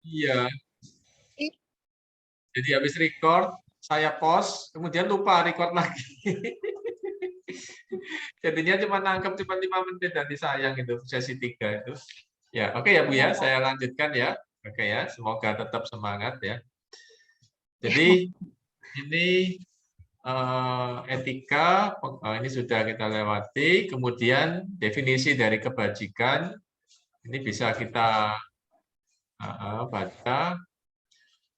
Iya. Jadi habis record, saya post, kemudian lupa record lagi. Jadinya cuma nangkep cuma 5 menit dan disayang itu sesi 3 itu. Ya, oke ya Bu Iya, ya, Pak. saya lanjutkan ya. Oke ya, semoga tetap semangat ya. Jadi ini etika ini sudah kita lewati, kemudian definisi dari kebajikan ini bisa kita baca,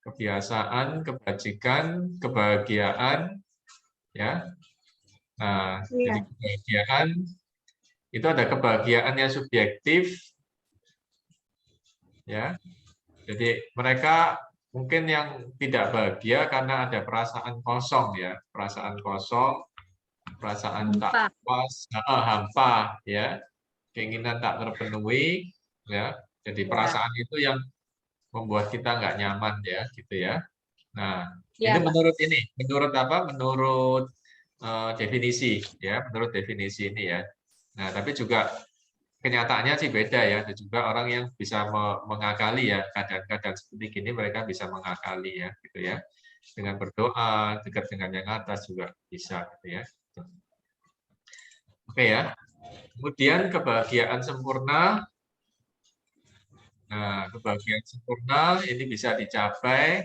kebiasaan, kebajikan, kebahagiaan, ya. Nah, jadi Iya. kebahagiaan itu ada kebahagiaan yang subjektif, ya. Jadi mereka mungkin yang tidak bahagia karena ada perasaan kosong, ya, perasaan kosong, perasaan tak Hampa. puas, hampa, ya, keinginan tak terpenuhi, ya. Jadi Ya. perasaan itu yang membuat kita nggak nyaman, ya, gitu ya. Nah, Iya, ini Pak. menurut apa? Menurut definisi, ya, menurut definisi ini ya. Nah, tapi juga kenyataannya sih beda ya. Ada juga orang yang bisa mengakali ya, keadaan-keadaan seperti gini mereka bisa mengakali ya, gitu ya. Dengan berdoa, dekat dengan yang atas juga bisa, gitu ya. Oke ya. Kemudian kebahagiaan sempurna. Nah, kebahagiaan sempurna ini bisa dicapai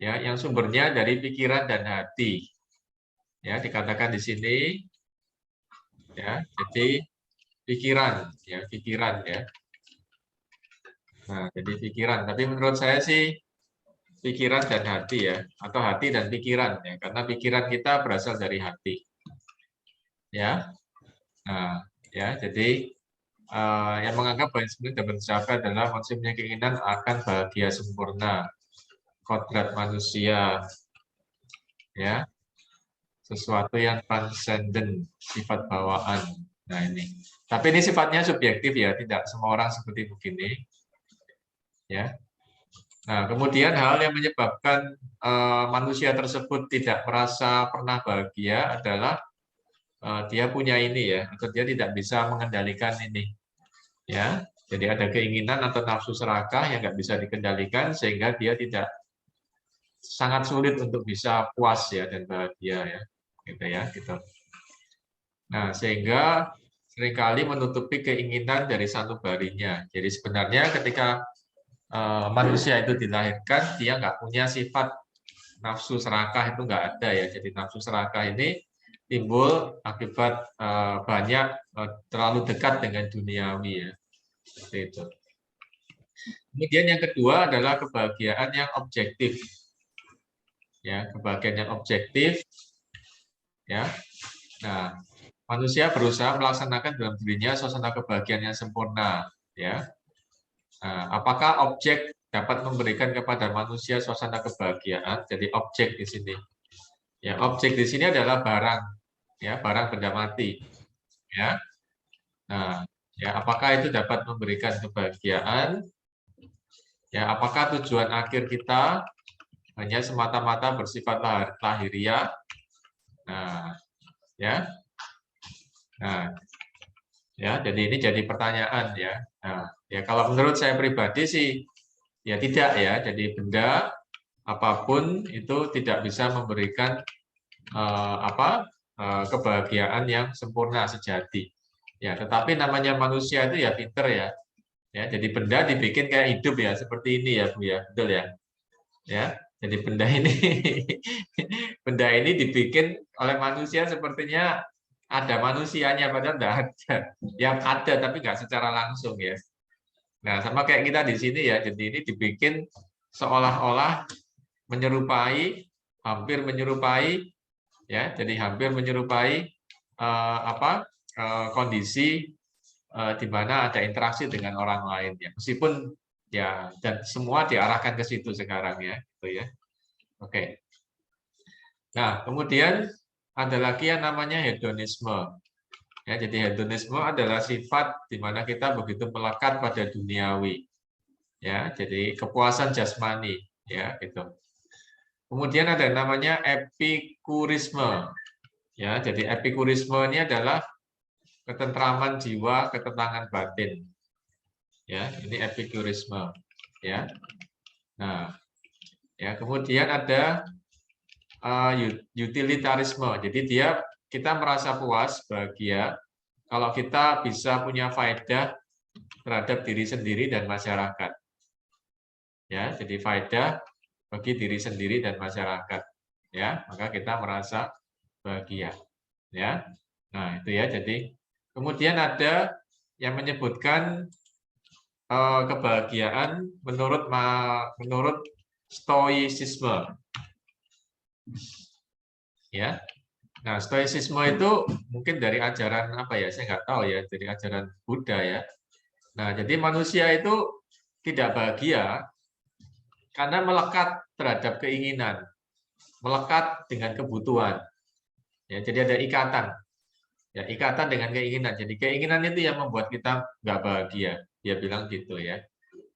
ya, yang sumbernya dari pikiran dan hati. Ya, dikatakan di sini ya. Jadi pikiran ya, pikiran ya. Nah, jadi pikiran. Tapi menurut saya sih pikiran dan hati ya, atau hati dan pikiran ya, karena pikiran kita berasal dari hati. Ya. Nah, ya, jadi yang menganggap bahwa sebenarnya dapat mencapai adalah maksudnya keinginan akan bahagia sempurna, kodrat manusia, ya, sesuatu yang transenden, sifat bawaan. Nah ini, tapi ini sifatnya subjektif ya, tidak semua orang seperti begini, ya. Nah, kemudian hal yang menyebabkan manusia tersebut tidak merasa pernah bahagia adalah dia punya ini ya, atau dia tidak bisa mengendalikan ini, ya. Jadi ada keinginan atau nafsu serakah yang nggak bisa dikendalikan sehingga dia tidak sangat sulit untuk bisa puas ya dan bahagia ya, gitu ya, gitu. Nah, sehingga seringkali menutupi keinginan dari sanubarinya. Jadi sebenarnya ketika manusia itu dilahirkan, dia nggak punya sifat nafsu serakah itu nggak ada ya. Jadi nafsu serakah ini timbul akibat banyak terlalu dekat dengan duniawi ya. Seperti itu. Kemudian yang kedua adalah kebahagiaan yang objektif. Ya, kebahagiaan yang objektif ya. Nah, manusia berusaha melaksanakan dalam dirinya suasana kebahagiaan yang sempurna ya. Nah, apakah objek dapat memberikan kepada manusia suasana kebahagiaan? Jadi objek di sini. Ya, objek di sini adalah barang, ya, barang benda mati. Ya. Nah, ya, apakah itu dapat memberikan kebahagiaan? Ya, apakah tujuan akhir kita hanya semata-mata bersifat lahiriah? Nah, ya. Nah, ya, jadi ini jadi pertanyaan ya. Nah, ya kalau menurut saya pribadi sih ya tidak ya. Jadi benda apapun itu tidak bisa memberikan kebahagiaan yang sempurna sejati. Ya, tetapi namanya manusia itu ya pinter ya. Ya, jadi benda dibikin kayak hidup ya, seperti ini ya Bu ya, betul ya. Ya, jadi benda ini benda ini dibikin oleh manusia sepertinya ada manusianya padahal tidak ada. Yang ada tapi nggak secara langsung ya. Nah, sama kayak kita di sini ya. Jadi ini dibikin seolah-olah menyerupai, hampir menyerupai ya, jadi hampir menyerupai kondisi di mana ada interaksi dengan orang lain ya. Meskipun ya dan semua diarahkan ke situ sekarang ya, gitu ya. Oke. Nah, kemudian ada lagi yang namanya hedonisme. Ya, jadi hedonisme adalah sifat di mana kita begitu melekat pada duniawi. Ya, jadi kepuasan jasmani ya, gitu. Kemudian ada yang namanya epikurisme. Ya, jadi epikurisme ini adalah ketentraman jiwa, ketenangan batin. Ya, ini epikurisme. ya. Nah, ya kemudian ada utilitarisme. Jadi kita merasa puas, bahagia kalau kita bisa punya faedah terhadap diri sendiri dan masyarakat. Ya, jadi faedah bagi diri sendiri dan masyarakat. Ya, maka kita merasa bahagia. Ya. Nah, itu ya. Jadi kemudian ada yang menyebutkan kebahagiaan menurut stoicisme. Ya. Nah, stoicisme itu mungkin dari ajaran apa ya? Saya nggak tahu ya, dari ajaran Buddha ya. Nah, jadi manusia itu tidak bahagia karena melekat terhadap keinginan, melekat dengan kebutuhan. Ya, jadi ada ikatan. Ya, ikatan dengan keinginan. Jadi keinginan itu yang membuat kita nggak bahagia. Dia bilang gitu ya.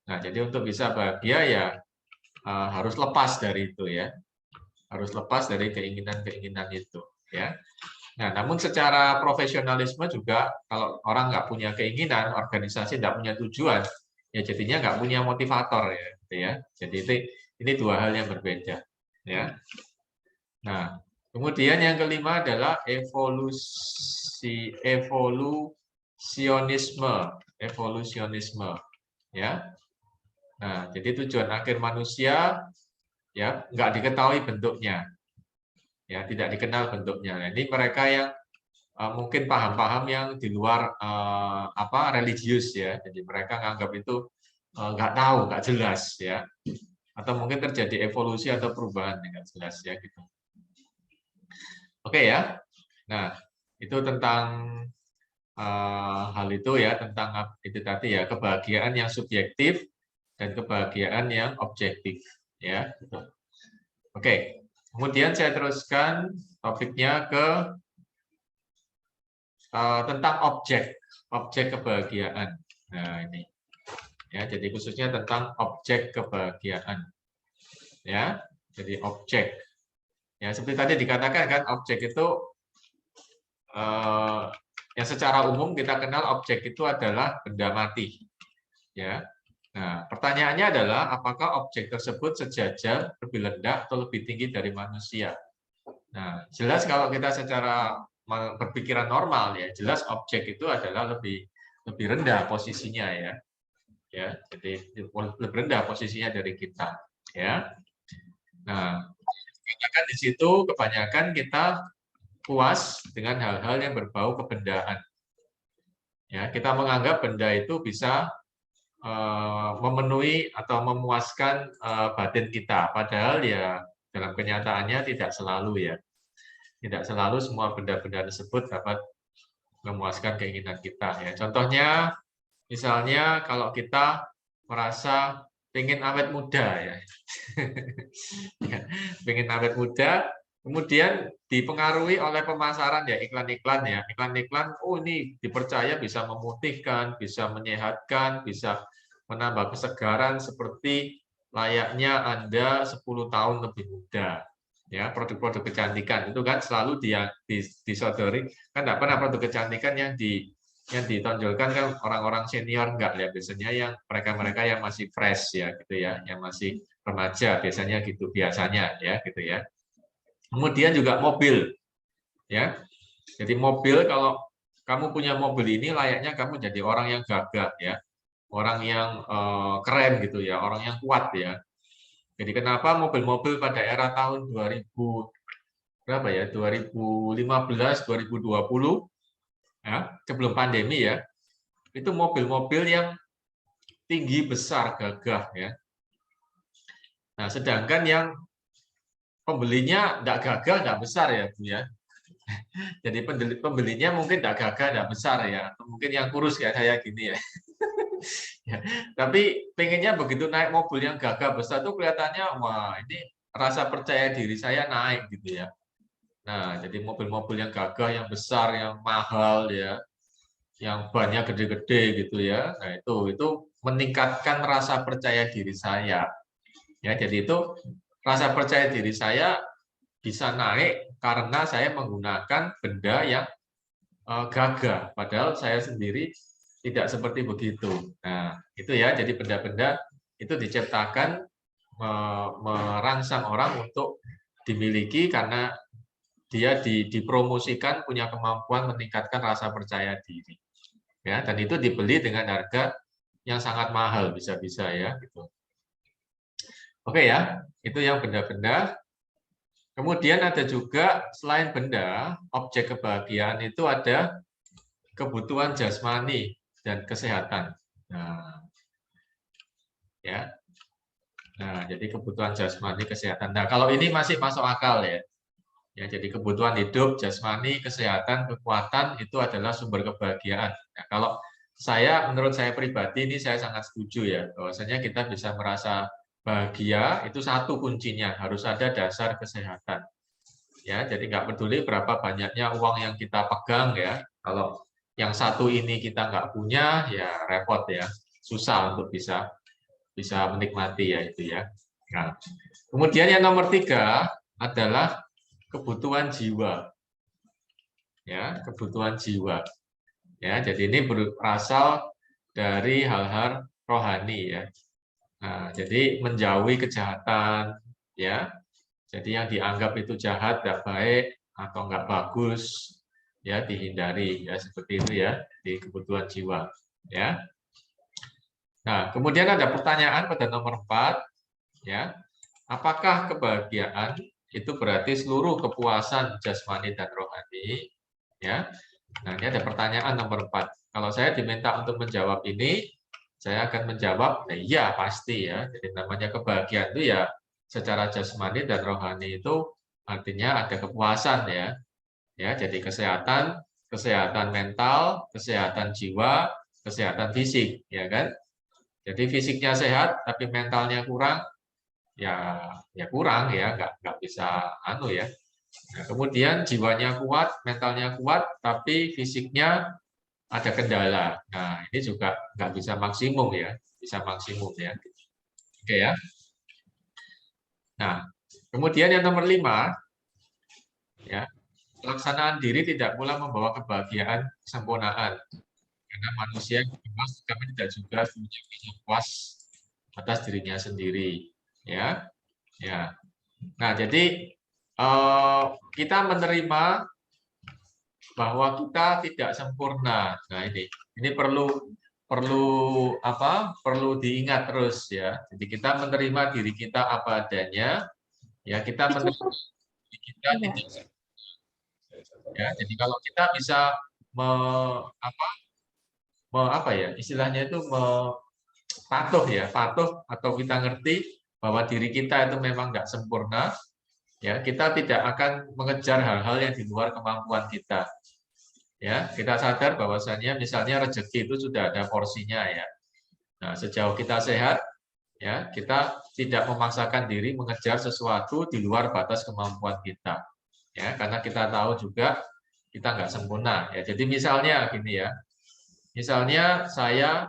Nah, jadi untuk bisa bahagia ya harus lepas dari itu ya. Harus lepas dari keinginan-keinginan itu ya. Nah, namun secara profesionalisme juga kalau orang nggak punya keinginan, organisasi nggak punya tujuan, ya jadinya nggak punya motivator ya, gitu ya. Jadi ini dua hal yang berbeda ya. Nah, kemudian yang kelima adalah evolusionisme ya. Nah, jadi tujuan akhir manusia ya nggak diketahui bentuknya, ya tidak dikenal bentuknya. Nah, ini mereka yang mungkin paham-paham yang di luar religius ya, jadi mereka nganggap itu nggak tahu, nggak jelas ya, atau mungkin terjadi evolusi atau perubahan nggak jelas ya gitu. Oke ya, nah itu tentang hal itu ya, tentang itu tadi ya, kebahagiaan yang subjektif dan kebahagiaan yang objektif ya. Gitu. Oke, kemudian saya teruskan topiknya ke tentang objek kebahagiaan. Nah ini ya, jadi khususnya tentang objek kebahagiaan ya, jadi objek ya seperti tadi dikatakan kan, objek itu yang secara umum kita kenal objek itu adalah benda mati ya. Nah pertanyaannya adalah apakah objek tersebut sejajar, lebih rendah atau lebih tinggi dari manusia. Nah jelas kalau kita secara berpikiran normal ya, jelas objek itu adalah lebih rendah posisinya ya. Ya, jadi lebih rendah posisinya dari kita ya. Nah, kebanyakan di situ kebanyakan kita puas dengan hal-hal yang berbau kebendaan. Ya, kita menganggap benda itu bisa memenuhi atau memuaskan batin kita, padahal ya dalam kenyataannya tidak selalu ya. Tidak selalu semua benda-benda tersebut dapat memuaskan keinginan kita ya. Contohnya misalnya kalau kita merasa pengen awet muda ya, pengen awet muda, kemudian dipengaruhi oleh pemasaran ya, iklan-iklan ya, iklan-iklan, oh ini dipercaya bisa memutihkan, bisa menyehatkan, bisa menambah kesegaran seperti layaknya Anda 10 tahun lebih muda. Ya, produk-produk kecantikan itu kan selalu disodori, kan tidak pernah produk kecantikan yang ditonjolkan kan orang-orang senior, enggak ya, biasanya yang mereka-mereka yang masih fresh ya gitu ya, yang masih remaja biasanya gitu, biasanya ya gitu ya. Kemudian juga mobil ya. Jadi mobil, kalau kamu punya mobil ini layaknya kamu jadi orang yang gagah ya, orang yang keren gitu ya, orang yang kuat ya. Jadi kenapa mobil-mobil pada era tahun 2000 berapa ya, 2015 2020 ya, sebelum pandemi ya, itu mobil-mobil yang tinggi, besar, gagah ya. Nah, sedangkan yang pembelinya tidak gagah, tidak besar ya Bu ya. Jadi pembelinya mungkin tidak gagah, tidak besar ya, atau mungkin yang kurus kayak saya gini ya. Ya. Tapi pengennya begitu naik mobil yang gagah besar tuh kelihatannya wah ini rasa percaya diri saya naik gitu ya. Nah, jadi mobil-mobil yang gagah, yang besar, yang mahal ya, yang banyak gede-gede gitu ya. Nah, itu meningkatkan rasa percaya diri saya. Ya, jadi itu rasa percaya diri saya bisa naik karena saya menggunakan benda yang gagah, padahal saya sendiri tidak seperti begitu. Nah, itu ya, jadi benda-benda itu diciptakan merangsang orang untuk dimiliki karena dia dipromosikan punya kemampuan meningkatkan rasa percaya diri. Ya, dan itu dibeli dengan harga yang sangat mahal bisa-bisa ya gitu. Oke ya, itu yang benda-benda. Kemudian ada juga selain benda, objek kebahagiaan itu ada kebutuhan jasmani dan kesehatan. Nah, ya. Nah, jadi kebutuhan jasmani, kesehatan. Nah, kalau ini masih masuk akal ya. Ya, jadi kebutuhan hidup, jasmani, kesehatan, kekuatan itu adalah sumber kebahagiaan. Nah, kalau menurut saya pribadi ini saya sangat setuju ya, bahwasanya kita bisa merasa bahagia itu satu kuncinya harus ada dasar kesehatan. Ya, jadi nggak peduli berapa banyaknya uang yang kita pegang ya, kalau yang satu ini kita nggak punya ya repot ya, susah untuk bisa menikmati ya itu ya. Nah, kemudian yang nomor 3 adalah kebutuhan jiwa. Ya, kebutuhan jiwa. Ya, jadi ini berasal dari hal-hal rohani ya. Nah, jadi menjauhi kejahatan ya. Jadi yang dianggap itu jahat, tidak baik atau nggak bagus ya dihindari ya seperti itu ya di kebutuhan jiwa ya. Nah, kemudian ada pertanyaan pada nomor 4 ya. Apakah kebahagiaan itu berarti seluruh kepuasan jasmani dan rohani? Ya. Nah, ini ada pertanyaan nomor 4. Kalau saya diminta untuk menjawab ini, saya akan menjawab, nah, iya pasti ya. Jadi namanya kebahagiaan itu ya secara jasmani dan rohani itu artinya ada kepuasan ya. Ya, jadi kesehatan mental, kesehatan jiwa, kesehatan fisik, ya kan? Jadi fisiknya sehat tapi mentalnya kurang, ya kurang ya, nggak bisa anu ya. Nah, kemudian jiwanya kuat, mentalnya kuat, tapi fisiknya ada kendala. Nah, ini juga nggak bisa maksimum ya, bisa maksimum ya. Oke ya. Nah, kemudian yang nomor 5, ya, pelaksanaan diri tidak pula membawa kebahagiaan, kesempurnaan. Karena manusia kami tidak juga punya rasa puas atas dirinya sendiri. Ya, ya. Nah, jadi kita menerima bahwa kita tidak sempurna. Nah, ini perlu diingat terus ya. Jadi kita menerima diri kita apa adanya, ya kita menerima diri kita tidak sempurna. Ya, jadi kalau kita bisa me, apa ya istilahnya itu patuh atau kita ngerti bahwa diri kita itu memang nggak sempurna, ya kita tidak akan mengejar hal-hal yang di luar kemampuan kita. Ya, kita sadar bahwasannya misalnya rezeki itu sudah ada porsinya ya. Nah, sejauh kita sehat, ya kita tidak memaksakan diri mengejar sesuatu di luar batas kemampuan kita. Ya, karena kita tahu juga kita nggak sempurna. Ya, jadi misalnya gini ya, misalnya saya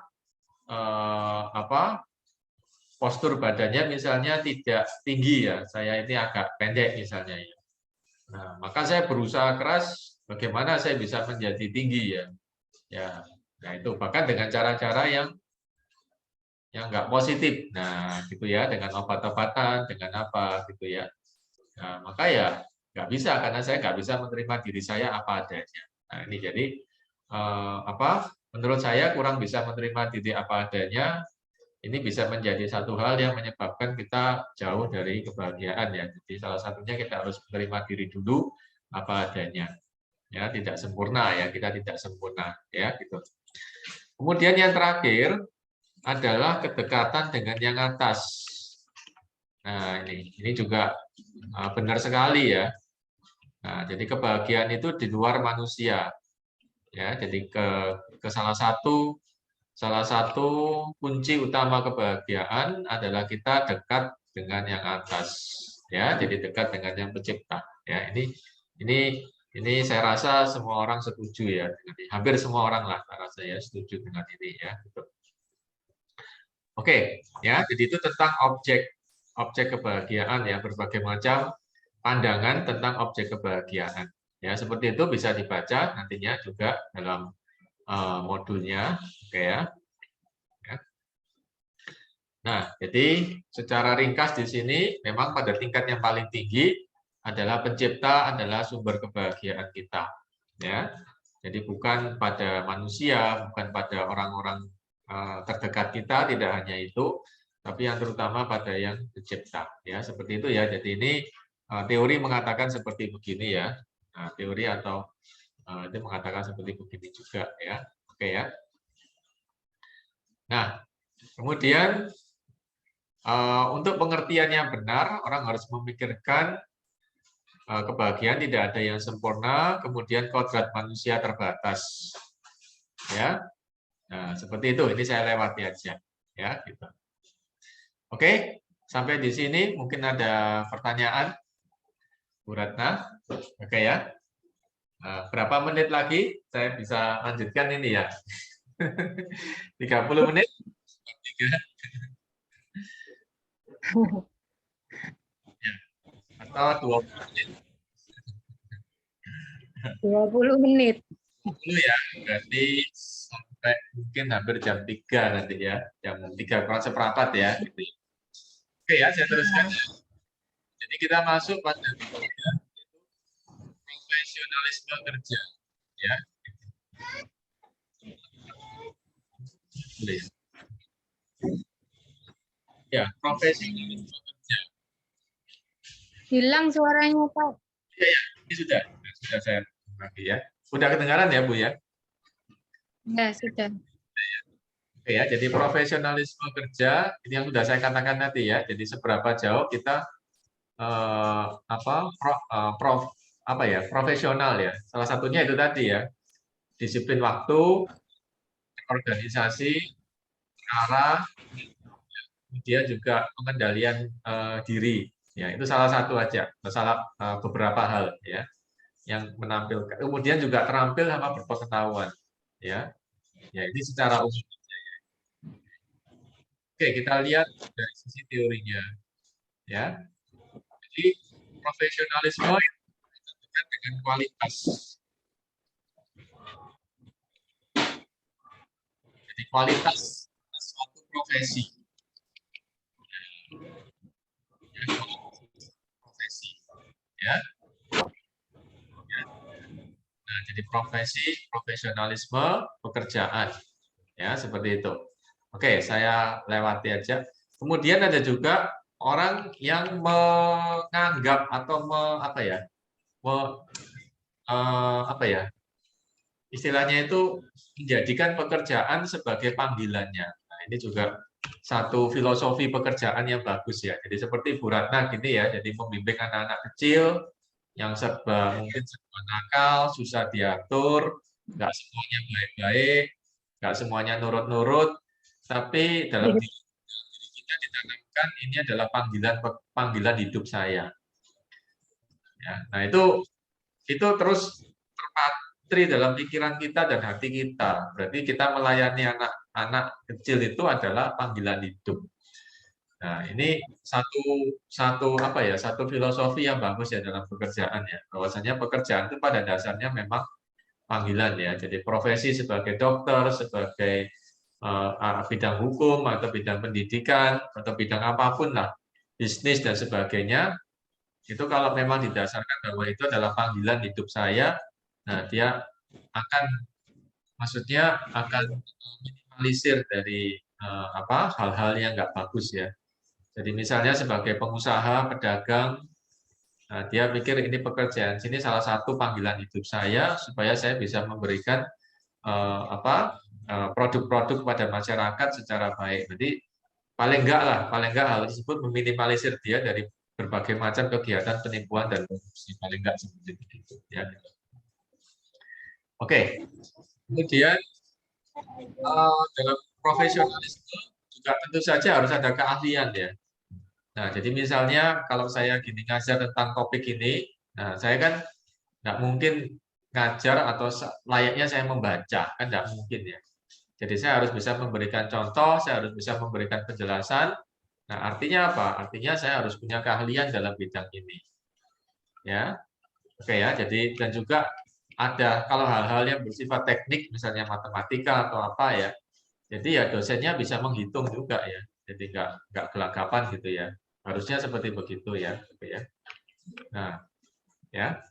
postur badannya misalnya tidak tinggi ya, saya ini agak pendek misalnya ya. Nah, maka saya berusaha keras bagaimana saya bisa menjadi tinggi ya. Ya, nah itu bahkan dengan cara-cara yang nggak positif. Nah, gitu ya, dengan obat-obatan, dengan apa gitu ya. Nah, maka ya nggak bisa karena saya nggak bisa menerima diri saya apa adanya. Nah, ini jadi menurut saya kurang bisa menerima diri apa adanya. Ini bisa menjadi satu hal yang menyebabkan kita jauh dari kebahagiaan ya. Jadi salah satunya kita harus menerima diri dulu apa adanya. Ya, tidak sempurna ya, kita tidak sempurna ya gitu. Kemudian yang terakhir adalah kedekatan dengan yang atas. Nah, ini juga benar sekali ya. Nah, jadi kebahagiaan itu di luar manusia. Ya, jadi ke salah satu kunci utama kebahagiaan adalah kita dekat dengan yang atas. Ya, jadi dekat dengan yang pencipta. Ya, ini saya rasa semua orang setuju ya. Hampir semua orang lah saya setuju dengan ini ya. Oke, ya, jadi itu tentang objek kebahagiaan ya, berbagai macam pandangan tentang objek kebahagiaan. Ya, seperti itu bisa dibaca nantinya juga dalam modulnya, oke ya. Nah, jadi secara ringkas di sini memang pada tingkat yang paling tinggi adalah pencipta adalah sumber kebahagiaan kita, ya. Jadi bukan pada manusia, bukan pada orang-orang terdekat kita, tidak hanya itu, tapi yang terutama pada yang pencipta, ya. Seperti itu ya. Jadi ini teori mengatakan seperti begini ya. Nah, teori atau itu mengatakan seperti begini juga ya. Oke ya. Nah, kemudian untuk pengertian yang benar, orang harus memikirkan kebahagiaan tidak ada yang sempurna, kemudian kodrat manusia terbatas. Ya, nah, seperti itu. Ini saya lewati aja, ya. Gitu. Oke, sampai di sini mungkin ada pertanyaan, Bu Ratna. Oke ya. Nah, berapa menit lagi saya bisa lanjutkan ini ya? 30 menit? 3. Ya. Atau 20 menit? 20 menit. 20 ya, berarti sampai mungkin hampir jam 3 nanti ya. Jam 3 kurang seperempat ya. Gitu. Oke ya, saya teruskan. Jadi kita masuk pada profesionalisme kerja. Ya. Ya, profesionalisme kerja. Hilang suaranya, Pak. Ya, ini sudah saya bagi ya. Sudah kedengaran ya, Bu ya? Ya, sudah. Oke ya, jadi profesionalisme kerja ini yang sudah saya katakan tadi ya. Jadi seberapa jauh kita profesional ya. Salah satunya itu tadi ya, disiplin waktu, organisasi, arah, kemudian juga pengendalian diri. Ya, itu salah satu aja, beberapa hal ya yang menampilkan. Kemudian juga terampil sama berpengetahuan ya. Ya, ini secara umum. Oke, kita lihat dari sisi teorinya ya. Jadi profesionalisme itu dengan kualitas. Jadi kualitas suatu profesi. Profesi ya. Nah, jadi profesionalisme pekerjaan ya, seperti itu. Oke, saya lewati aja. Kemudian ada juga orang yang menganggap atau istilahnya itu menjadikan pekerjaan sebagai panggilannya. Nah, ini juga satu filosofi pekerjaan yang bagus ya. Jadi seperti Bu Ratna gini ya, jadi membimbing anak-anak kecil yang mungkin serba nakal, susah diatur, nggak semuanya baik-baik, nggak semuanya nurut-nurut, tapi dalam diri kita ditanamkan ini adalah panggilan hidup saya. Ya, nah itu terus terpatri dalam pikiran kita dan hati kita. Berarti kita melayani anak-anak kecil itu adalah panggilan hidup. Nah, ini satu filosofi yang bagus ya dalam pekerjaan ya. Bahwasanya pekerjaan itu pada dasarnya memang panggilan ya. Jadi profesi sebagai dokter, sebagai bidang hukum atau bidang pendidikan atau bidang apapun lah, bisnis dan sebagainya, itu kalau memang didasarkan bahwa itu adalah panggilan hidup saya, nah dia akan minimalisir dari hal-hal yang nggak bagus ya. Jadi misalnya sebagai pengusaha, pedagang, nah dia pikir ini pekerjaan sini salah satu panggilan hidup saya supaya saya bisa memberikan produk-produk kepada masyarakat secara baik. Jadi paling enggak hal tersebut meminimalisir dia dari berbagai macam kegiatan penipuan dan korupsi, paling enggak seperti itu ya. Oke. Kemudian dalam profesionalisme juga tentu saja harus ada keahlian ya. Nah, jadi misalnya kalau saya gini ngajar tentang topik ini, nah saya kan nggak mungkin ngajar atau layaknya saya membaca, kan nggak mungkin ya. Jadi saya harus bisa memberikan contoh, saya harus bisa memberikan penjelasan. Nah, artinya apa? Artinya saya harus punya keahlian dalam bidang ini. Ya. Oke ya, jadi dan juga ada kalau hal-hal yang bersifat teknik misalnya matematika atau apa ya. Jadi ya dosennya bisa menghitung juga ya. Jadi nggak gelagapan gitu ya. Harusnya seperti begitu ya. Gitu ya. Nah, ya.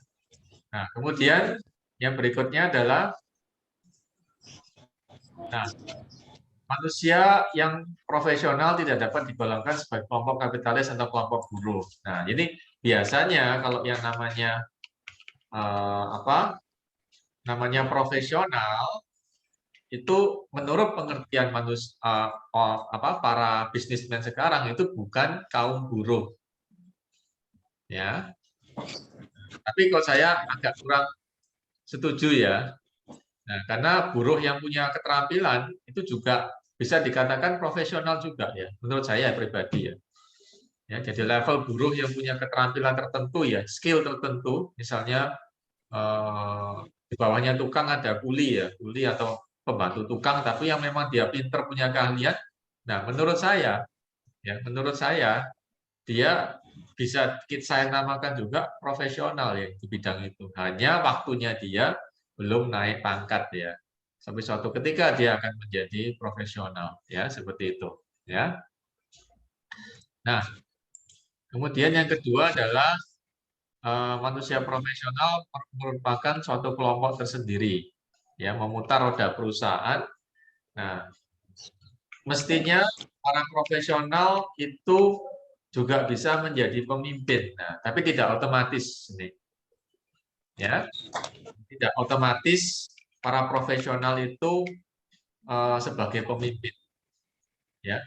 Nah, kemudian yang berikutnya adalah nah, manusia yang profesional tidak dapat digolongkan sebagai kelompok kapitalis atau kelompok buruh. Nah, jadi biasanya kalau yang namanya apa? Namanya profesional itu menurut pengertian para bisnismen sekarang itu bukan kaum buruh, ya. Tapi kalau saya agak kurang setuju ya. Nah, karena buruh yang punya keterampilan itu juga bisa dikatakan profesional juga ya, menurut saya pribadi ya. Ya, jadi level buruh yang punya keterampilan tertentu ya, skill tertentu, misalnya di bawahnya tukang ada kuli ya, kuli atau pembantu tukang, tapi yang memang dia pinter punya keahlian. Nah, menurut saya dia bisa saya namakan juga profesional ya di bidang itu. Hanya waktunya dia belum naik pangkat ya. Sampai suatu ketika dia akan menjadi profesional ya, seperti itu ya. Nah, kemudian yang kedua adalah manusia profesional merupakan suatu kelompok tersendiri ya, memutar roda perusahaan. Nah, mestinya para profesional itu juga bisa menjadi pemimpin. Nah, tapi tidak otomatis ini. Ya, tidak otomatis para profesional itu sebagai pemimpin. Ya,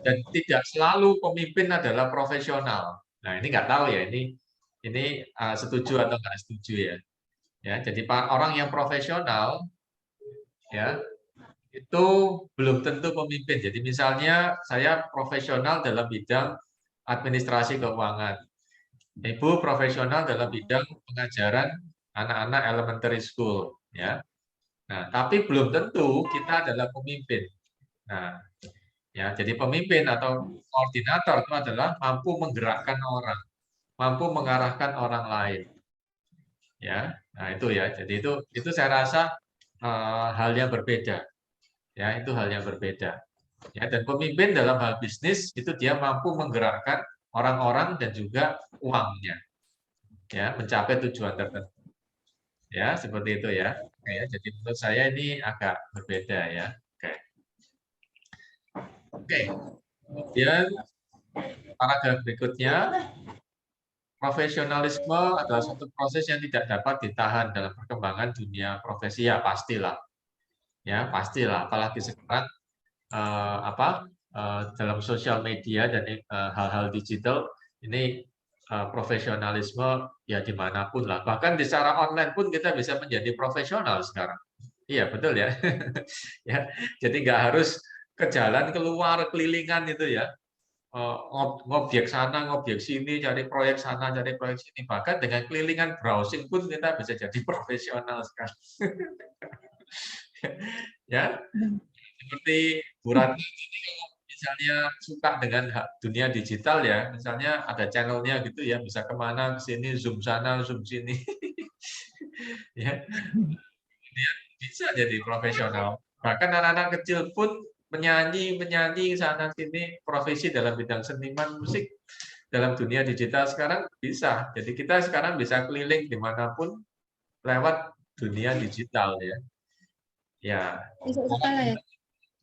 dan tidak selalu pemimpin adalah profesional. Nah, ini nggak tahu ya, ini setuju atau nggak setuju ya. Ya, jadi orang yang profesional ya itu belum tentu pemimpin. Jadi misalnya saya profesional dalam bidang administrasi keuangan. Ibu profesional dalam bidang pengajaran anak-anak elementary school ya. Nah, tapi belum tentu kita adalah pemimpin. Nah, ya, jadi pemimpin atau koordinator itu adalah mampu menggerakkan orang, mampu mengarahkan orang lain. Ya, nah itu ya. Jadi itu saya rasa hal yang berbeda. Ya, itu hal yang berbeda. Ya, dan pemimpin dalam hal bisnis itu dia mampu menggerakkan orang-orang dan juga uangnya. Ya, mencapai tujuan tertentu. Ya, seperti itu ya. Oke, ya. Jadi menurut saya ini agak berbeda ya. Oke. Oke. Kemudian paragraf berikutnya, profesionalisme adalah suatu proses yang tidak dapat ditahan dalam perkembangan dunia profesi ya pastilah. Ya, pastilah apalagi sekarang dalam sosial media dan hal-hal digital ini profesionalisme ya dimanapun lah. Bahkan di secara online pun kita bisa menjadi profesional sekarang. Iya betul ya. Ya, jadi nggak harus ke jalan keluar kelilingan itu ya. Ngobjek sana, ngobjek sini, cari proyek sana, cari proyek sini. Bahkan dengan kelilingan browsing pun kita bisa jadi profesional sekarang. Ya, seperti Bu Ratna ini kalau misalnya suka dengan dunia digital ya, misalnya ada channelnya gitu ya, bisa kemana ke sini, zoom sana, zoom sini, ya, kemudian bisa jadi profesional. Bahkan anak-anak kecil pun menyanyi sana sini, profesi dalam bidang seniman musik dalam dunia digital sekarang bisa. Jadi kita sekarang bisa keliling dimanapun lewat dunia digital ya. Ya, Bisa sekolah ya.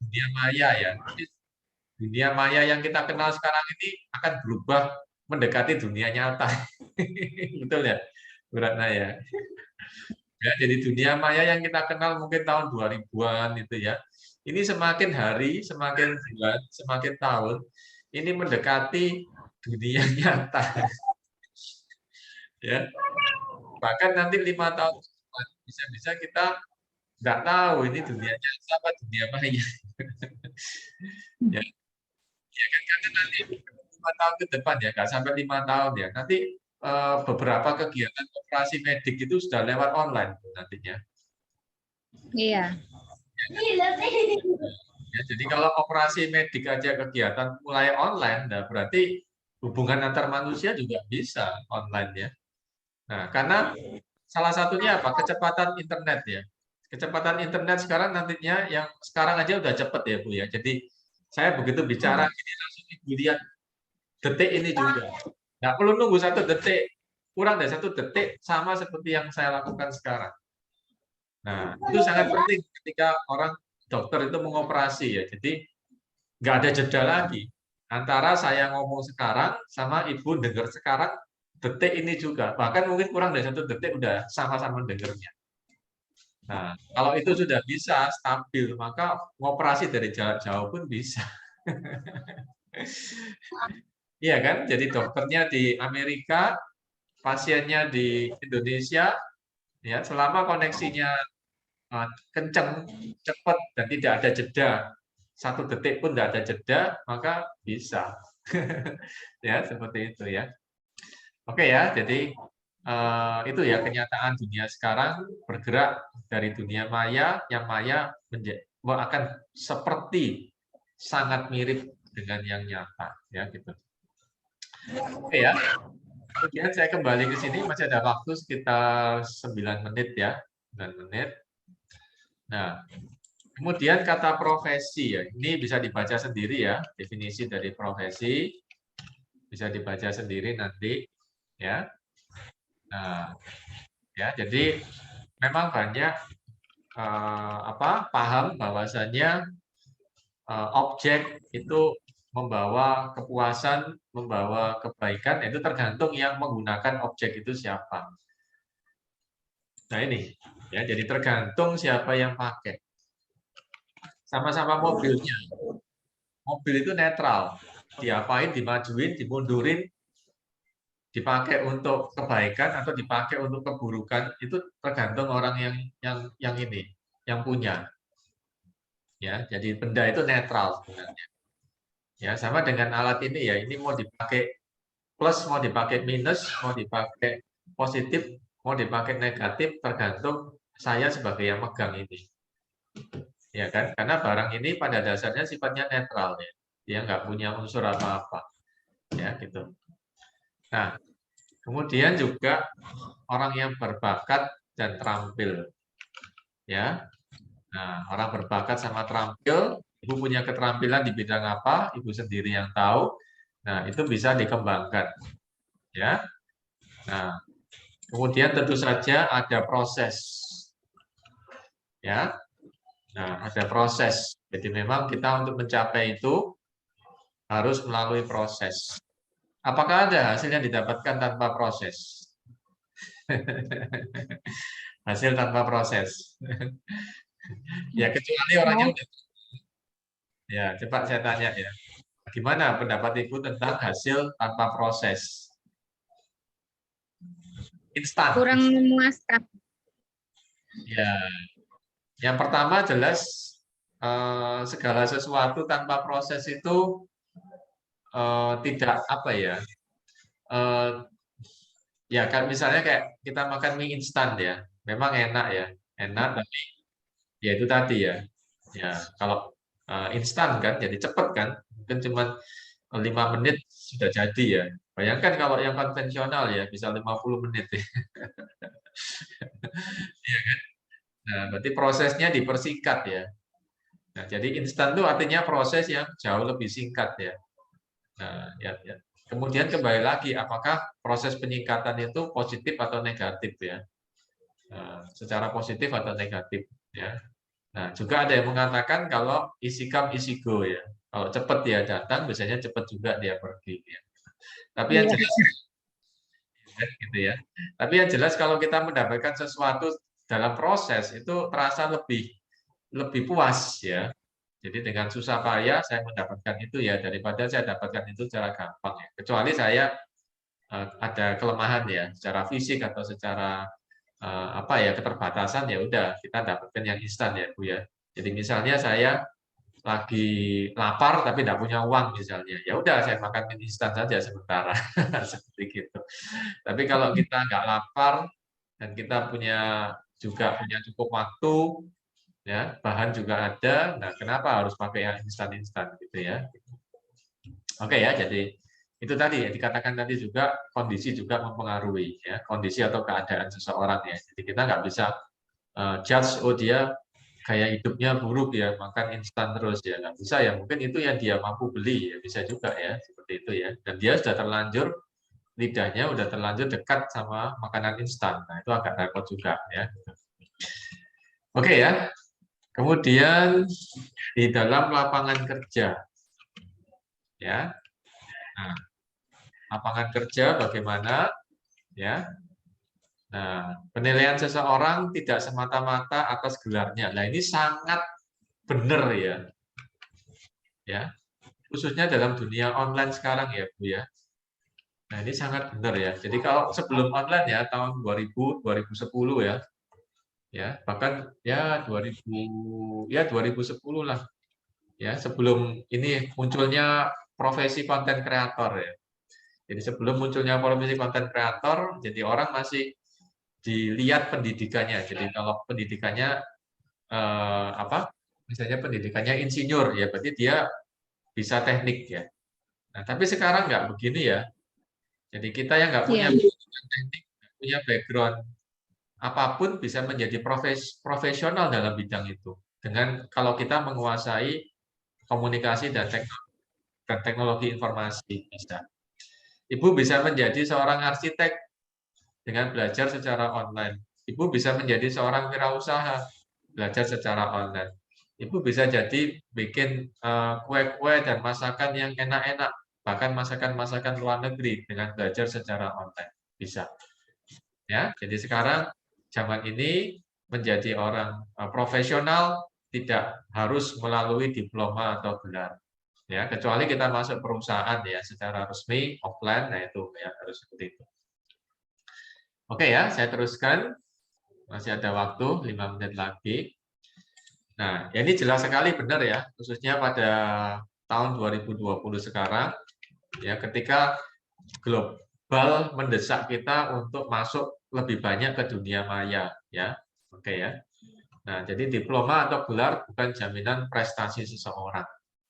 dunia maya ya. Dunia maya yang kita kenal sekarang ini akan berubah mendekati dunia nyata. Betul ya, Bu Ratna ya. Ya, jadi dunia maya yang kita kenal mungkin tahun 2000-an itu ya. Ini semakin hari, semakin bulan, semakin tahun, ini mendekati dunia nyata. Ya, bahkan nanti 5 tahun depan bisa-bisa kita nggak tahu ini dunia nyata apa dunia maya. Ya, ya kan karena nanti 5 tahun ke depan ya, nggak sampai 5 tahun ya. Nanti beberapa kegiatan operasi medik itu sudah lewat online nantinya. Iya. Ya, jadi kalau operasi medik aja kegiatan mulai online, nah berarti hubungan antar manusia juga bisa online ya. Nah, karena salah satunya apa? Kecepatan internet ya. Kecepatan internet sekarang nantinya yang sekarang aja udah cepet ya Bu ya. Jadi Saya begitu bicara ini langsung Ibu lihat detik ini juga. Nggak perlu nunggu 1 detik, kurang dari 1 detik sama seperti yang saya lakukan sekarang. Nah, itu sangat penting ketika orang dokter itu mengoperasi ya. Jadi nggak ada jeda lagi antara saya ngomong sekarang sama Ibu dengar sekarang detik ini juga. Bahkan mungkin kurang dari 1 detik udah sama-sama dengarnya. Nah, kalau itu sudah bisa stabil, maka ngoperasi dari jarak jauh pun bisa. Iya kan? Jadi dokternya di Amerika, pasiennya di Indonesia, ya selama koneksinya kenceng, cepat dan tidak ada jeda, 1 detik pun tidak ada jeda, maka bisa. Ya seperti itu ya. Oke ya, jadi itu ya kenyataan dunia sekarang bergerak dari dunia maya, yang maya akan seperti sangat mirip dengan yang nyata, ya gitu. Oke ya. Kemudian saya kembali ke sini, masih ada waktu sekitar 9 menit ya, 9 menit. Nah, kemudian kata profesi ya, ini bisa dibaca sendiri ya, definisi dari profesi bisa dibaca sendiri nanti ya. Nah, ya jadi memang banyak paham bahwasanya objek itu membawa kepuasan, membawa kebaikan, itu tergantung yang menggunakan objek itu siapa. Nah ini, ya jadi tergantung siapa yang pakai. Sama-sama mobilnya. Mobil itu netral. Diapain, dimajuin, dimundurin, dipakai untuk kebaikan atau dipakai untuk keburukan, itu tergantung orang yang ini, yang punya. Ya, jadi benda itu netral sebenarnya. Ya, sama dengan alat ini ya, ini mau dipakai plus, mau dipakai minus, mau dipakai positif, mau dipakai negatif, tergantung saya sebagai yang megang ini. Ya kan? Karena barang ini pada dasarnya sifatnya netral ya. Dia nggak punya unsur apa-apa. Ya, gitu. Nah, kemudian juga orang yang berbakat dan terampil. Ya. Nah, orang berbakat sama terampil, Ibu punya keterampilan di bidang apa, Ibu sendiri yang tahu. Nah, itu bisa dikembangkan. Ya. Nah, kemudian tentu saja ada proses. Ya. Nah, ada proses. Jadi memang kita untuk mencapai itu harus melalui proses. Apakah ada hasil yang didapatkan tanpa proses? Hasil tanpa proses. Ya, kecuali orangnya udah. Ya, coba saya tanya ya. Gimana pendapat Ibu tentang hasil tanpa proses? Instan. Kurang memuaskan. Ya, yang pertama jelas segala sesuatu tanpa proses itu tidak apa ya? Ya kan misalnya kayak kita makan mie instan ya, memang enak ya, enak tapi ya itu tadi ya, ya kalau instan kan jadi cepet kan, mungkin cuma 5 menit sudah jadi ya. Bayangkan kalau yang konvensional ya bisa 50 menit ya. Iya kan? Nah, berarti prosesnya dipersingkat ya. Nah, jadi instan itu artinya proses yang jauh lebih singkat ya. Nah, ya. Kemudian kembali lagi, apakah proses penyingkatan itu positif atau negatif ya? Secara positif atau negatif ya. Nah, juga ada yang mengatakan kalau easy come easy go ya. Kalau cepat dia datang, biasanya cepat juga dia pergi ya. Tapi yang jelas gitu ya. Tapi yang jelas kalau kita mendapatkan sesuatu dalam proses itu terasa lebih puas ya. Jadi dengan susah payah saya mendapatkan itu ya daripada saya dapatkan itu secara gampang ya. Kecuali saya ada kelemahan ya secara fisik atau secara apa ya keterbatasan ya udah kita dapatkan yang instan ya Bu ya. Jadi misalnya saya lagi lapar tapi tidak punya uang misalnya, ya udah saya makan mie instan saja sementara seperti gitu. Tapi kalau kita nggak lapar dan kita juga punya cukup waktu, ya bahan juga ada, nah kenapa harus pakai yang instan-instan gitu ya? Oke ya, jadi itu tadi ya dikatakan tadi juga kondisi juga mempengaruhi ya kondisi atau keadaan seseorang ya. Jadi kita nggak bisa judge oh dia gaya hidupnya buruk ya, makan instan terus ya, nggak bisa ya. Mungkin itu yang dia mampu beli ya, bisa juga ya, seperti itu ya. Dan dia sudah terlanjur lidahnya udah terlanjur dekat sama makanan instan. Nah, itu agak repot juga ya. Oke ya. Kemudian di dalam lapangan kerja ya. Nah, lapangan kerja bagaimana ya? Nah, penilaian seseorang tidak semata-mata atas gelarnya. Nah, ini sangat benar ya. Ya, khususnya dalam dunia online sekarang ya, Bu ya. Nah, ini sangat benar ya. Jadi kalau sebelum online ya tahun 2000, 2010 ya. Ya, bahkan ya 2000 ya 2010 lah. Ya, sebelum ini munculnya profesi konten kreator ya. Jadi sebelum munculnya profesi konten kreator, jadi orang masih dilihat pendidikannya. Jadi kalau pendidikannya apa? Misalnya pendidikannya insinyur ya, berarti dia bisa teknik ya. Nah, tapi sekarang nggak begini ya. Jadi kita yang nggak punya Iya. teknik, nggak punya background apapun bisa menjadi profesional dalam bidang itu. Dengan kalau kita menguasai komunikasi dan teknologi informasi bisa. Ibu bisa menjadi seorang arsitek dengan belajar secara online. Ibu bisa menjadi seorang wirausaha belajar secara online. Ibu bisa jadi bikin kue-kue dan masakan yang enak-enak, bahkan masakan-masakan luar negeri dengan belajar secara online. Bisa. Ya, jadi sekarang zaman ini menjadi orang profesional tidak harus melalui diploma atau gelar. Ya, kecuali kita masuk perusahaan ya secara resmi offline, nah itu ya harus seperti itu. Oke ya, saya teruskan. Masih ada waktu 5 menit lagi. Nah, ya ini jelas sekali benar ya, khususnya pada tahun 2020 sekarang, ya ketika global mendesak kita untuk masuk lebih banyak ke dunia maya, ya, oke ya. Nah, jadi diploma atau gelar bukan jaminan prestasi seseorang.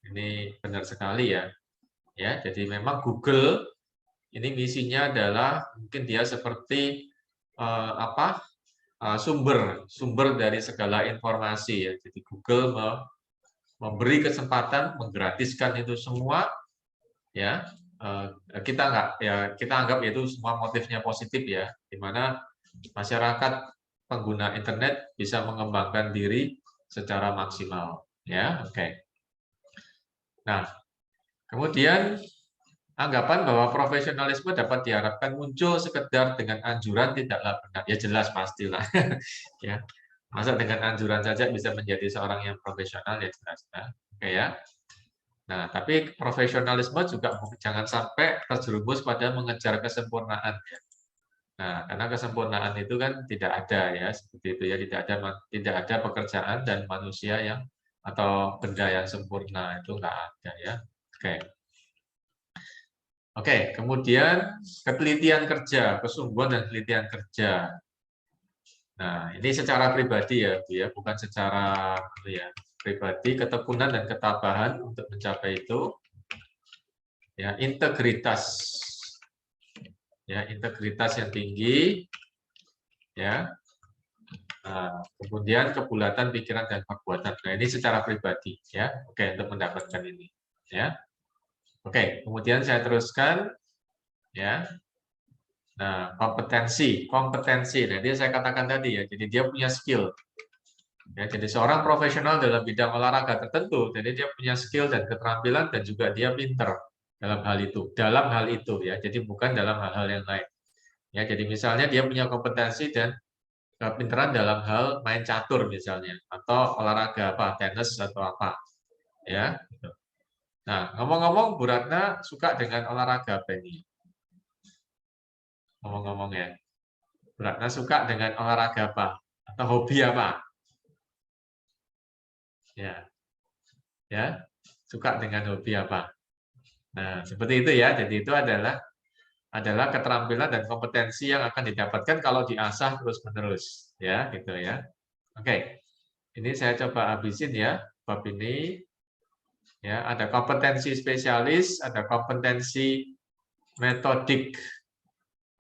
Ini benar sekali ya. Ya, jadi memang Google ini misinya adalah mungkin dia seperti apa? Sumber dari segala informasi ya. Jadi Google memberi kesempatan menggratiskan itu semua ya. Kita nggak ya kita anggap itu semua motifnya positif ya, di mana masyarakat pengguna internet bisa mengembangkan diri secara maksimal ya. Oke. Nah, kemudian anggapan bahwa profesionalisme dapat diharapkan muncul sekedar dengan anjuran tidaklah benar. Ya jelas pastilah. Ya. Masa dengan anjuran saja bisa menjadi seorang yang profesional ya jelas. Nah, oke ya. Nah, tapi profesionalisme juga jangan sampai terjerumus pada mengejar kesempurnaan ya. Nah, karena kesempurnaan itu kan tidak ada ya, seperti itu ya, tidak ada pekerjaan dan manusia yang atau benda yang sempurna itu enggak ada ya. Oke. Oke, kemudian ketelitian kerja, kesungguhan dan ketelitian kerja. Nah, ini secara pribadi ya, Bu ya, bukan secara ya, pribadi, ketekunan dan ketabahan untuk mencapai itu. Ya, integritas. Ya, integritas yang tinggi ya. Nah, kemudian kebulatan pikiran dan perbuatan. Nah, ini secara pribadi ya. Oke, untuk mendapatkan ini ya. Oke, kemudian saya teruskan ya. Nah, kompetensi. Nah, dia saya katakan tadi ya. Jadi dia punya skill. Ya, jadi seorang profesional dalam bidang olahraga tertentu, jadi dia punya skill dan keterampilan dan juga dia pinter dalam hal itu. Dalam hal itu ya. Jadi bukan dalam hal-hal yang lain. Ya, jadi misalnya dia punya kompetensi dan kepintaran dalam hal main catur misalnya atau olahraga apa, tenis atau apa. Ya, gitu. Nah, ngomong-ngomong Bu Ratna suka dengan olahraga apa ini? Ngomong-ngomong ya. Bu Ratna suka dengan olahraga apa? Atau hobi apa? Ya. Ya. Suka dengan hobi apa? Nah, seperti itu ya. Jadi itu adalah keterampilan dan kompetensi yang akan didapatkan kalau diasah terus-menerus, ya, gitu ya. Oke. Ini saya coba habisin ya bab ini. Ya, ada kompetensi spesialis, ada kompetensi metodik,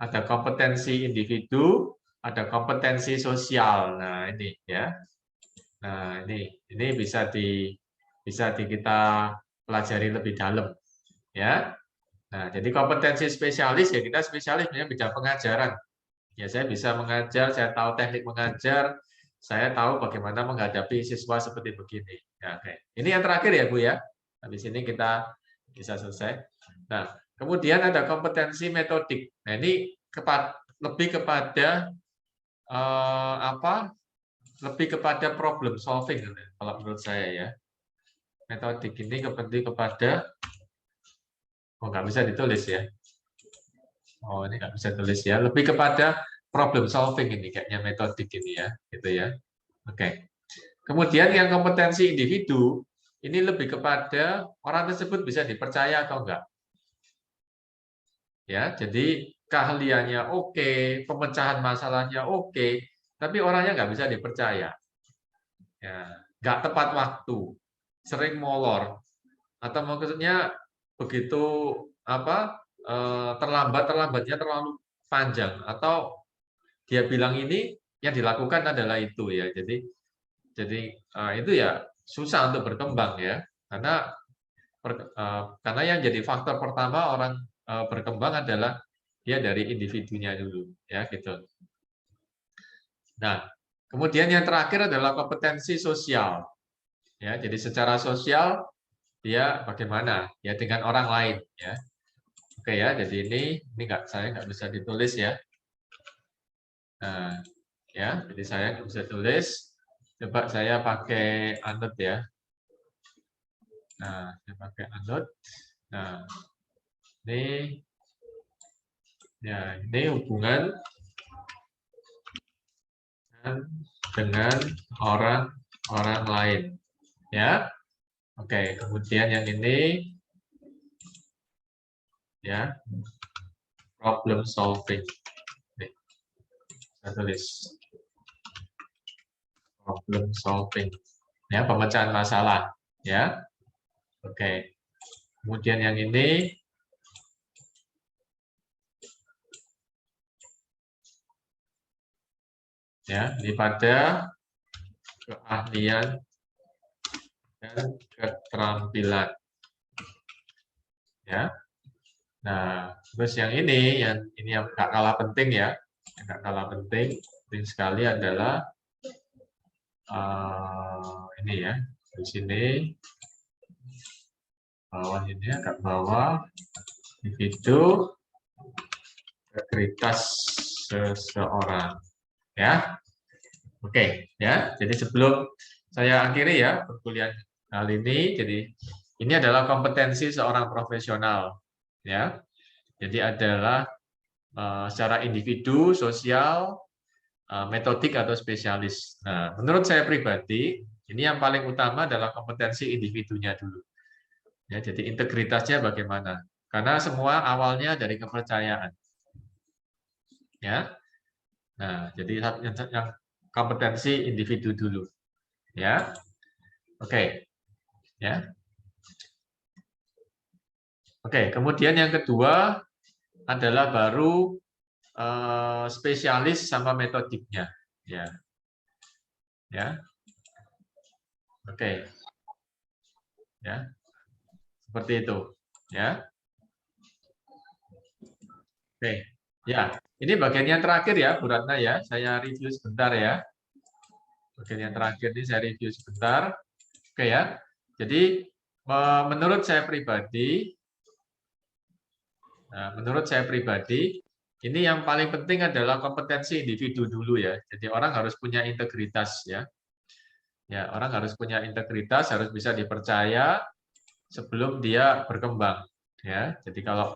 ada kompetensi individu, ada kompetensi sosial. Nah, ini ya. Nah, ini bisa kita pelajari lebih dalam, ya. Nah, jadi kompetensi spesialis ya kita spesialis punya bidang pengajaran. Ya, saya bisa mengajar, saya tahu teknik mengajar, saya tahu bagaimana menghadapi siswa seperti begini. Ya, oke. Ini yang terakhir ya, Bu ya. Habis ini kita bisa selesai. Nah, kemudian ada kompetensi metodik. Nah, ini lebih kepada apa? Lebih kepada problem solving kalau menurut saya ya. Metodik ini lebih kepada nggak bisa ditulis ya. Oh, ini nggak bisa tulis ya. Lebih kepada problem solving ini kayaknya metodik ini ya, gitu ya. Oke. Kemudian yang kompetensi individu ini lebih kepada orang tersebut bisa dipercaya atau enggak. Ya, jadi keahliannya oke, pemecahan masalahnya oke, tapi orangnya nggak bisa dipercaya. Ya, nggak tepat waktu, sering molor, atau maksudnya begitu apa terlambatnya terlalu panjang, atau dia bilang ini yang dilakukan adalah itu ya. Jadi itu ya susah untuk berkembang ya, karena yang jadi faktor pertama orang berkembang adalah dia dari individunya dulu ya gitu. Nah, kemudian yang terakhir adalah kompetensi sosial ya. Jadi secara sosial dia bagaimana ya dengan orang lain ya. Oke ya, jadi ini saya nggak bisa ditulis ya. Nah, ya, jadi saya nggak bisa tulis. Coba saya pakai Anut ya. Nah, saya pakai Anut. Nah, ini ya ini hubungan dengan orang lain ya. Oke, kemudian yang ini ya problem solving. Nih, saya tulis problem solving ya, pemecahan masalah ya. Oke, kemudian yang ini ya, ini pada keahlian dan keterampilan ya. Nah, terus yang ini yang nggak kalah penting ya, yang nggak kalah penting sekali adalah ini ya, di sini bawah ini agak bawah, individu, integritas seseorang ya. Oke ya, jadi sebelum saya akhiri ya perkuliahan kali ini, jadi ini adalah kompetensi seorang profesional ya. Jadi adalah secara individu, sosial, metodik atau spesialis. Nah, menurut saya pribadi, ini yang paling utama adalah kompetensi individunya dulu. Ya, jadi integritasnya bagaimana? Karena semua awalnya dari kepercayaan. Ya. Nah, jadi yang kompetensi individu dulu. Ya. Oke. Ya. Oke, kemudian yang kedua adalah baru spesialis sama metodiknya. Ya. Ya. Oke. Ya. Seperti itu, ya. Oke. Ya, ini bagian yang terakhir ya, Bu Ratna ya. Saya review sebentar ya. Bagian yang terakhir ini saya review sebentar. Oke ya. Jadi menurut saya pribadi, ini yang paling penting adalah kompetensi individu dulu ya. Jadi orang harus punya integritas ya. Ya, orang harus punya integritas, harus bisa dipercaya sebelum dia berkembang. Ya, jadi kalau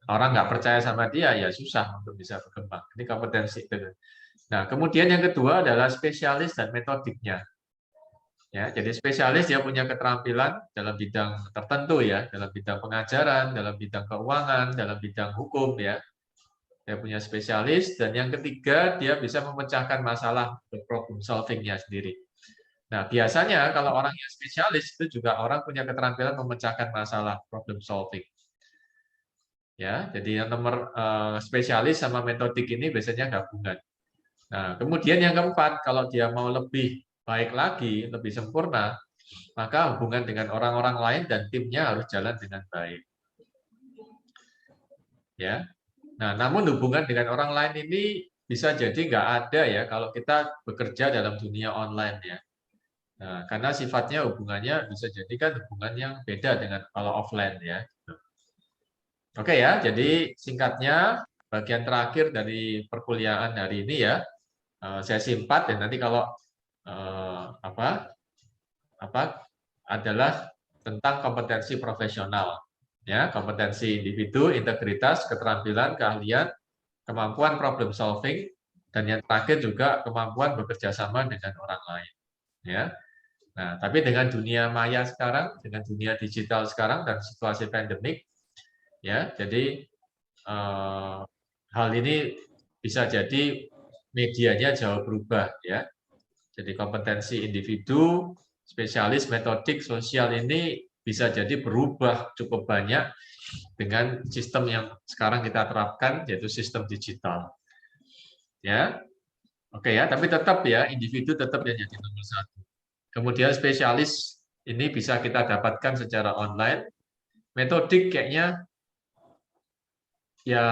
orang nggak percaya sama dia, ya susah untuk bisa berkembang. Ini kompetensi itu. Nah, kemudian yang kedua adalah spesialis dan metodiknya. Ya, jadi spesialis dia punya keterampilan dalam bidang tertentu ya, dalam bidang pengajaran, dalam bidang keuangan, dalam bidang hukum ya. Dia punya spesialis, dan yang ketiga dia bisa memecahkan masalah, problem solving-nya sendiri. Nah, biasanya kalau orang yang spesialis itu juga orang punya keterampilan memecahkan masalah, problem solving. Ya, jadi yang nomor spesialis sama metodik ini biasanya gabungan. Nah, kemudian yang keempat, kalau dia mau lebih baik lagi, lebih sempurna, maka hubungan dengan orang-orang lain dan timnya harus jalan dengan baik. Ya. Nah, namun hubungan dengan orang lain ini bisa jadi nggak ada ya kalau kita bekerja dalam dunia online ya. Nah, karena sifatnya hubungannya bisa jadi kan hubungan yang beda dengan kalau offline ya. Oke ya, jadi singkatnya bagian terakhir dari perkuliahan hari ini ya, sesi 4 dan nanti kalau apa adalah tentang kompetensi profesional ya, kompetensi individu, integritas, keterampilan, keahlian, kemampuan problem solving, dan yang terakhir juga kemampuan bekerja sama dengan orang lain ya. Nah, tapi dengan dunia maya sekarang, dengan dunia digital sekarang dan situasi pandemik ya, jadi hal ini bisa jadi medianya jauh berubah ya. Jadi kompetensi individu, spesialis, metodik, sosial ini bisa jadi berubah cukup banyak dengan sistem yang sekarang kita terapkan, yaitu sistem digital. Ya, oke ya. Tapi tetap ya individu tetap yang jadi nomor satu. Kemudian spesialis ini bisa kita dapatkan secara online. Metodik kayaknya ya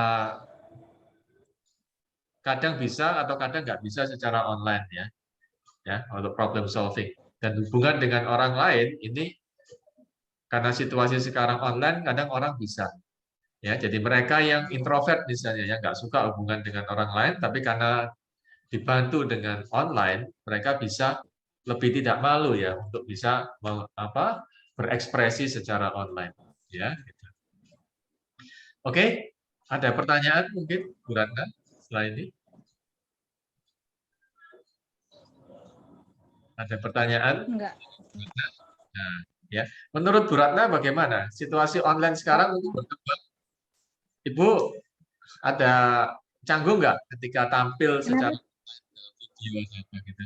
kadang bisa atau kadang nggak bisa secara online ya untuk problem solving. Dan hubungan dengan orang lain ini karena situasi sekarang online kadang orang bisa ya. Jadi mereka yang introvert misalnya ya nggak suka hubungan dengan orang lain, tapi karena dibantu dengan online mereka bisa lebih tidak malu ya untuk bisa berekspresi secara online ya. Oke, ada pertanyaan mungkin Bu Ratna setelah ini? Ada pertanyaan? Enggak. Nah, ya. Menurut Bu Ratna bagaimana situasi online sekarang untuk berkembang? Ibu ada canggung nggak ketika tampil secara video atau apa gitu?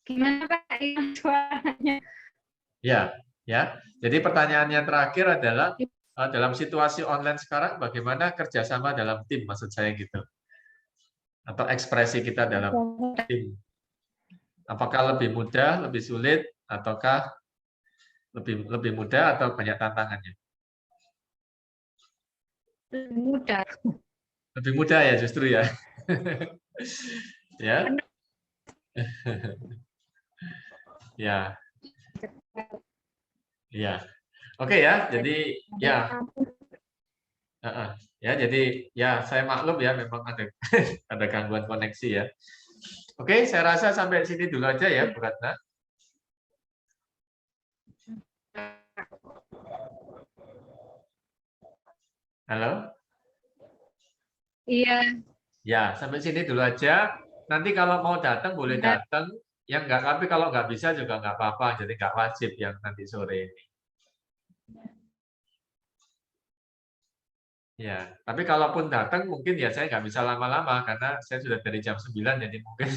Gimana Pak yang suaranya? Ya, ya. Jadi pertanyaannya terakhir adalah dalam situasi online sekarang bagaimana kerjasama dalam tim maksud saya gitu, atau ekspresi kita dalam tim. Apakah lebih mudah, lebih sulit, ataukah lebih mudah atau banyak tantangannya? Mudah. Lebih mudah ya justru ya. Ya. Ya. Ya. Oke ya, jadi ya. Ya, jadi ya saya maklum ya memang ada ada gangguan koneksi ya. Oke, saya rasa sampai sini dulu aja ya, Bu Ratna. Halo? Iya. Ya, sampai sini dulu aja. Nanti kalau mau datang boleh datang. Yang enggak, tapi kalau nggak bisa juga nggak apa-apa. Jadi nggak wajib yang nanti sore ini. Ya, tapi kalaupun datang mungkin ya saya nggak bisa lama-lama karena saya sudah dari jam 9 jadi mungkin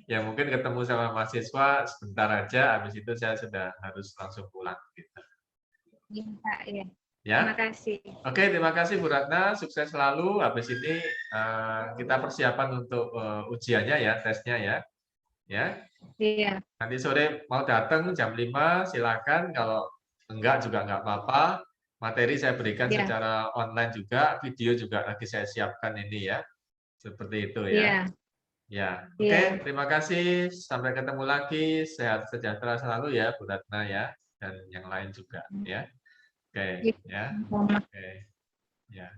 ya mungkin ketemu sama mahasiswa sebentar aja, habis itu saya sudah harus langsung pulang gitu. Iya, Pak, ya. Ya. Terima kasih. Oke, terima kasih Bu Ratna, sukses selalu. Habis ini kita persiapan untuk ujiannya ya, tesnya ya. Ya. Iya. Nanti sore mau datang jam 5 silakan, kalau enggak juga enggak apa-apa. Materi saya berikan secara online juga, video juga lagi saya siapkan ini ya. Seperti itu ya. Iya. Ya. Oke, terima kasih. Sampai ketemu lagi. Sehat sejahtera selalu ya Bu Ratna ya, dan yang lain juga ya. Oke, ya. Oke. Ya.